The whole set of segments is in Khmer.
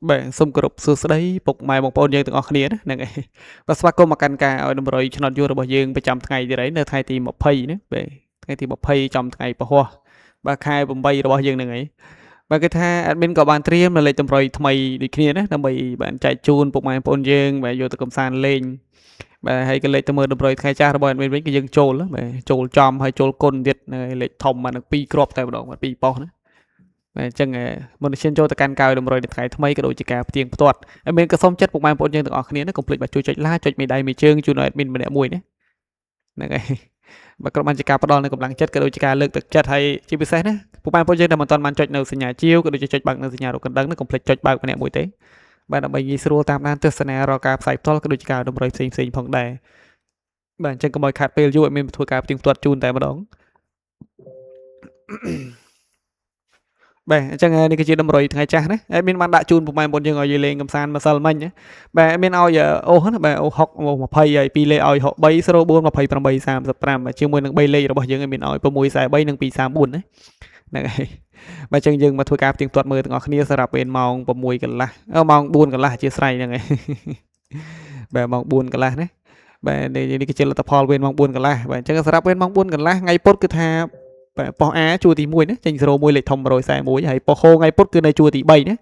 បាទសូមគោរពសួស្តីពុកម៉ែបងប្អូនយើងទាំងអស់គ្នាណាហ្នឹងហើយបាទស្វាគមន៍មកកាន់ការឲ្យតម្រុយឆ្នោតយួររបស់យើងប្រចាំថ្ងៃទៀតហើយនៅថ្ងៃទី20ណាបាទថ្ងៃទី20ចំថ្ងៃពហុបាទខែ8របស់យើងហ្នឹងហើយបាទគេថា admin ក៏បានត្រៀមនៅលេខតម្រុយថ្មីដូចគ្នាណាដើម្បីបានចែកជូនពុកម៉ែបងប្អូនយើងបាទយកទៅកំសាន្តលេងបាទហើយក៏លេខទៅមើលតម្រុយថ្ងៃចាស់របស់ admin វិញក៏យើងចូលបាទចូលចំហើយចូលគុណទៀតលេខធំបាននឹង2គ្រាប់តែម្ដងបាទ2ប៉ុស្តិ៍ណាបាទអញ្ចឹងមុននឹងឈានចូលទៅកាន់កៅតម្រុយនៅថ្ងៃថ្មីក៏ដូចជាការផ្ទៀងផ្ទាត់ហើយមានក៏សូមចិត្តពុកម៉ែបងប្អូនយើងទាំងអស់គ្នាណាកុំភ្លេចបាទជួយចុច like ចុចមេដៃមេជើងជូនដល់ admin ម្នាក់មួយណាហ្នឹងហើយបាទក៏បានជាការផ្ដល់នូវកម្លាំងចិត្តក៏ដូចជាការលើកទឹកចិត្តហើយជាពិសេសណាពុកម៉ែបងប្អូនយើងដែលមិនទាន់បានចុចនៅសញ្ញាជាវក៏ដូចជាចុចបើកនៅសញ្ញារូបកណ្ដឹងណាកុំភ្លេចចុចបើកម្នាក់មួយទេបាទដើម្បីងាយស្រួលតាមដានទស្សនារាល់ការផ្សាយផ្ទាល់ក៏ដូចជាការតម្រុយផ្សេងៗផងដែរបាទអញ្ចឹងកុំឲ្យខាតពេលយូរឲ្យមានធ្វើការផ្ទៀងផ្ទាត់ជូនតែម្ដងបាទអញ្ចឹងនេះគឺជាតម្រុយថ្ងៃចាស់ណាមានបានដាក់ជូនពុកម៉ែបងប្អូនយើងឲ្យយើងលេងកំសាន្តម្សិលមិញណាបាទមានឲ្យអូសណាបាទអូស6 20ហើយ2លេខឲ្យ3 04 28 35ជាមួយនឹង3លេខរបស់យើងមានឲ្យ643និង234ណាហ្នឹងហើយបាទអញ្ចឹងយើងមកធ្វើការផ្ទៀងផ្ទាត់មើលទាំងអស់គ្នាសម្រាប់ពេលម៉ោង6កន្លះម៉ោង4កន្លះអធិស្ឋានហ្នឹងហើយបាទម៉ោង4កន្លះណាបាទនេះគឺជាលទ្ធផលវេនម៉ោង4កន្លះបាទអញ្ចឹងសម្រាប់វេនម៉ោង4កន្លះថ្ងៃពុធគឺថាបាទប៉ុស A ជួរទី1ណាចេញ01លេខធំ141ហើយប៉ុសខថ្ងៃពុធគឺនៅជួរទី3ណា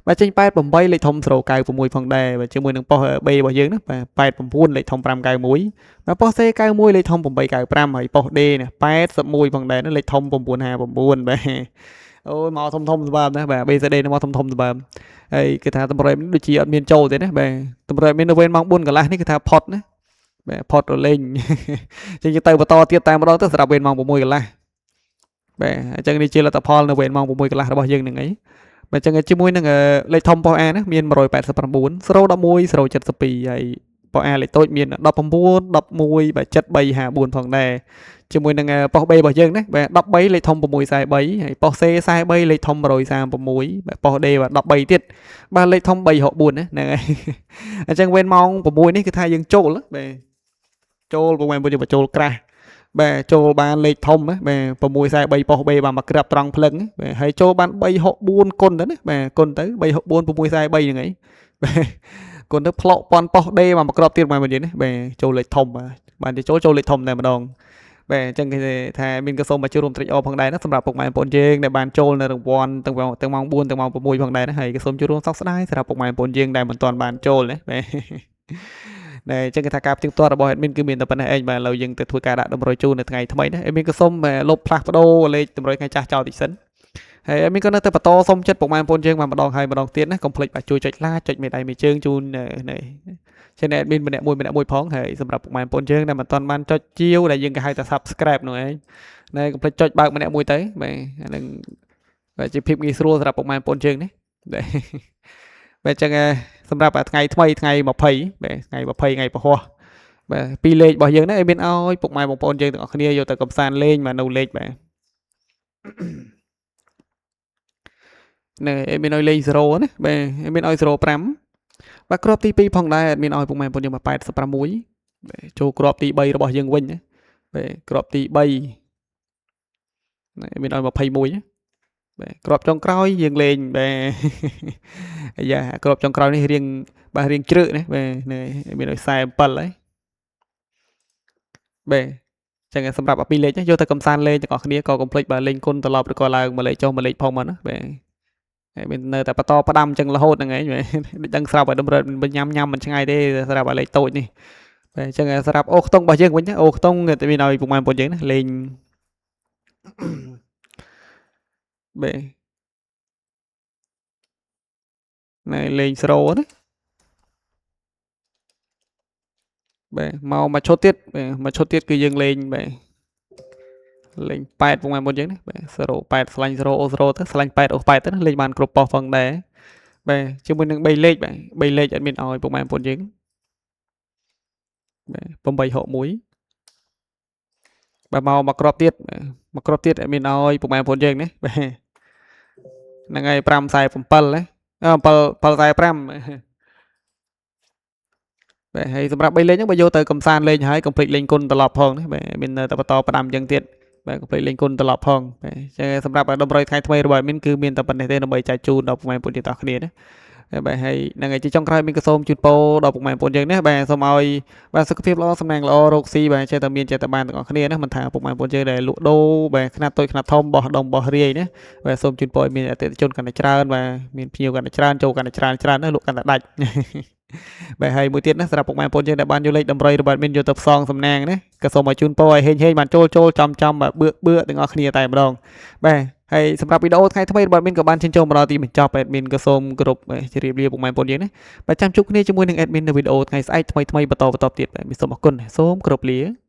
បាទចេញ88លេខធំ096ផងដែរបាទជាមួយនឹងប៉ុស B របស់យើងណាបាទ89លេខធំ591បាទប៉ុស C 91លេខធំ895ហើយប៉ុស D ណា81ផងដែរណាលេខធំ959បាទអូយមកធំសម្បើមណាបាទ BCD នៅមកធំសម្បើមហើយគេថាតម្រុយដូចជាអត់មានចូលទេណាបាទតម្រុយមាននៅវេនម៉ោង4កន្លះនេះគេថាផុតណាបាទផុតរលេងចឹងទៅបន្តទៀតតែម្ដងទៅសម្រាប់វេនម៉ោង6កន្លះបាទអញ្ចឹងនេះជាលទ្ធផលនៅវេនម៉ោង6កន្លះរបស់យើងហ្នឹងហើយបាទអញ្ចឹងជាមួយនឹងលេខធំប៉ុស A ណាមាន189 011 072ហើយប៉ុស A លេខតូចមាន19 11បាទ7354ផងដែរជាមួយនឹងប៉ុស B របស់យើងណាបាទ13លេខធំ643ហើយប៉ុស C 43លេខធំ136បាទប៉ុស D បាទ13ទៀតបាទលេខធំ364ណាហ្នឹងហើយអញ្ចឹងវេនម៉ោង6នេះគឺថាយើងចូលបាទចូលពុកម៉ែបងប្អូនយើងចូលក្រាស់បាទចូលបានលេខធំណាបាទ643ប៉ុស B បានមកក្រាបត្រង់ភ្លឹងបាទហើយចូលបាន364គុណទៅណាបាទគុណទៅ364 643ហ្នឹងហើយបាទគុណទៅផ្លោកប៉ុនប៉ុស D មកក្របទៀតមកវិញណាបាទចូលលេខធំបានទៅចូលលេខធំតែម្ដងបាទអញ្ចឹងគេថាមានក៏សូមមកចូលរួមត្រេកអរផងដែរណាសម្រាប់ពុកម៉ែបងប្អូនយើងដែលបានចូលនៅរង្វាន់ទាំងម៉ោង4ទាំងម៉ោង6ផងដែរណាហើយក៏សូមចូលរួមសោកស្ដាយសម្រាប់ពុកម៉ែបងប្អូនយើងដែលមិនទាន់បានចូលណាបាទដែលអញ្ចឹងគេថាការផ្ទៀងផ្ទាត់របស់ admin គឺមានតែប៉ុណ្ណេះឯងបាទឥឡូវយើងទៅធ្វើការដាក់តម្រុយជូននៅថ្ងៃថ្មីណា admin ក៏សូមលុបផ្លាស់ប្ដូរលេខតម្រុយថ្ងៃចាស់ចោលតិចសិនហើយ admin ក៏នៅតែបន្តសូមចិត្តពុកម៉ែបងប្អូនយើងមកម្ដងហើយម្ដងទៀតណាកុំភ្លេចបាទជួយចុច like ចុចមេដៃមេជើងជូននេះchannel admin ម្នាក់មួយផងហើយសម្រាប់ពុកម៉ែបងប្អូនយើងដែលមិនទាន់បានចុចជាវដែលយើងគេហៅថា subscribe នោះឯងណែកុំភ្លេចចុចបើកម្នាក់មួយទៅបាទអានឹងបាទជាភាពងាយស្រួលសម្រាប់ពុកម៉ែបងប្អូនយើងនេះបាទអញ្ចឹងសម្រាប់ថ្ងៃថ្មីថ្ងៃ20បាទថ្ងៃ20ថ្ងៃពហុបាទពីរលេខរបស់យើងហ្នឹងមានឲ្យពុកម៉ែបងប្អូនយើងទាំងអស់គ្នាយកទៅកំសាន្តលេងបាទនៅលេខបាទនេះមានឲ្យលេខ0ណាបាទមានឲ្យ05បាទគ្រាប់ទី2ផងដែរមានឲ្យពុកម៉ែបងប្អូនយើងមក86បាទចូលគ្រាប់ទី3របស់យើងវិញណាបាទគ្រាប់ទី3មានឲ្យ21បាទគ្រាប់ចុងក្រោយយើងលេងបាទអាយ៉ាគ្រាប់ចុងក្រោយនេះរៀងជ្រឹកណាបាទមានឲ្យ47ហើយបាទចឹងសម្រាប់អាពីរលេខយកទៅកំសាន្តលេងទាំងអស់គ្នាក៏កុំភ្លេចបាទលេងគុណត្រឡប់ឬក៏ឡើងមួយលេខចុះមួយលេខផងមកណាបាទហើយមាននៅតែបន្តផ្ដាំចឹងរហូតហ្នឹងឯងដូចដឹងស្រាប់ឲ្យតម្រើមិនញ៉ាំមិនឆ្ងាយទេសម្រាប់លេខតូចនេះបាទអញ្ចឹងសម្រាប់អូខ្ទង់របស់យើងវិញណាអូខ្ទង់តែមានឲ្យពុកម៉ែបងប្អូនយើងណាលេងបាទណែលេង0ណាបាទមកឈុតទៀតបាទមកឈុតទៀតគឺយើងលេងបាទលេង8ពុកម៉ែបងប្អូនយើងណាបាទ08ស្លាញ់0អូ0ទៅស្លាញ់8អូ8ទៅណាលេងបានគ្រប់ប៉ុសផងដែរបាទជាមួយនឹង3លេខបាទ3លេខអត់មានឲ្យពុកម៉ែបងប្អូនយើងបាទ861បាទមកគ្រាប់ទៀតអត់មានឲ្យពុកម៉ែបងប្អូនយើងណាបាទហ្នឹងហើយ547ណា745បាទហើយសម្រាប់3លេខហ្នឹងបើយកទៅកំសាន្តលេងហើយកុំភ្លេចលេងគុណត្រឡប់ផងណាបាទមានតែបន្តផ្ដាំអញ្ចឹងទៀតបាទកុំភ្លេចលេងគុណត្រឡប់ផងបាទអញ្ចឹងសម្រាប់តម្រុយថ្ងៃថ្មីរបស់adminគឺមានតែប៉ុណ្្នេះទេដើម្បីចែកជូនដល់ពុកម៉ែបងប្អូនទាំងអស់គ្នាណា បាទហើយហ្នឹងហើយជាចុងក្រោយមានក៏សូមជូនពរដល់ពុកម៉ែបងប្អូនយើងណាបាទសូមឲ្យបាទសុខភាពល្អសំណាងល្អរកស៊ីបាទចេះតែមានចេះតែបានទាំងអស់គ្នាណាមិនថាពុកម៉ែបងប្អូនយើងដែលលក់ដូរបាទខ្នាតតូចខ្នាតធំបោះដុំបោះរាយណាបាទសូមជូនពរឲ្យមានអតិថិជនកាន់តែច្រើនបាទមានភ្ញៀវកាន់តែច្រើនចូលកាន់តែច្រើនណាលក់កាន់តែដាច់ បាទហើយមួយទៀតណាសម្រាប់ពុកម៉ែបងប្អូនយើងដែលបានយកលេខតម្រុយរបស់មានយកទៅផ្សងសំណាងណាក៏សូមឲ្យជូនពរឲ្យហេងបានចូលចំបាទបឿទាំងអស់គ្នាតែម្ដងបាទហើយសម្រាប់វីដេអូថ្ងៃថ្មីរបស់មានក៏បានជិញ្ជូនមកដល់ទីបញ្ចប់ admin ក៏សូមគោរពជម្រាបលាពុកម៉ែបងប្អូនយើងណាបាទចាំជួបគ្នាជាមួយនឹង admin នៅវីដេអូថ្ងៃស្អែកថ្មីបន្តទៀតបាទសូមអរគុណសូមគោរពលា